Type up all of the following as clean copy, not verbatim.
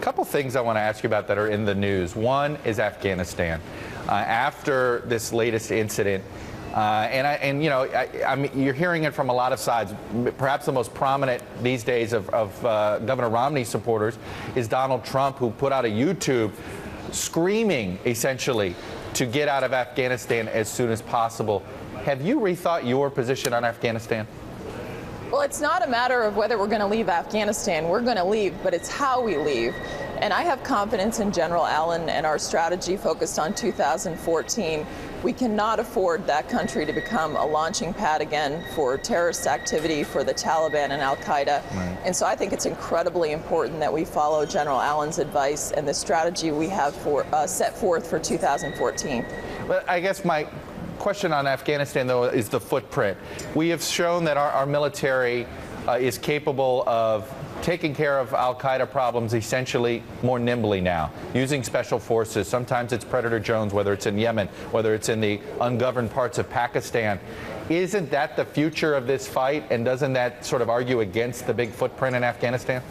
couple things I want to ask you about that are in the news. One is Afghanistan. After this latest incident, I mean, you're hearing it from a lot of sides. Perhaps the most prominent these days of Governor Romney's supporters is Donald Trump, who put out a YouTube screaming, essentially, to get out of Afghanistan as soon as possible. Have you rethought your position on Afghanistan? Well, it's not a matter of whether we're going to leave Afghanistan. We're going to leave, but it's how we leave. And I have confidence in General Allen and our strategy focused on 2014. We cannot afford that country to become a launching pad again for terrorist activity for the Taliban and Al-Qaeda. Right. And so I think it's incredibly important that we follow General Allen's advice and the strategy we have set forth for 2014. Well, I guess my question on Afghanistan, though, is the footprint. We have shown that our military is capable of taking care of Al-Qaeda problems essentially more nimbly now, using special forces. Sometimes it's Predator Jones, whether it's in Yemen, whether it's in the ungoverned parts of Pakistan. Isn't that the future of this fight, and doesn't that sort of argue against the big footprint in Afghanistan?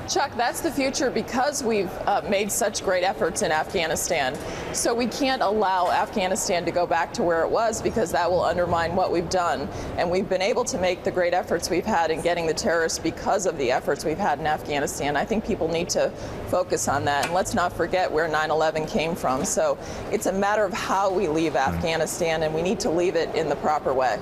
Chuck, that's the future because we've made such great efforts in Afghanistan. So we can't allow Afghanistan to go back to where it was, because that will undermine what we've done. And we've been able to make the great efforts we've had in getting the terrorists because of the efforts we've had in Afghanistan. I think people need to focus on that. And let's not forget where 9/11 came from. So it's a matter of how we leave Afghanistan, and we need to leave it in the proper way.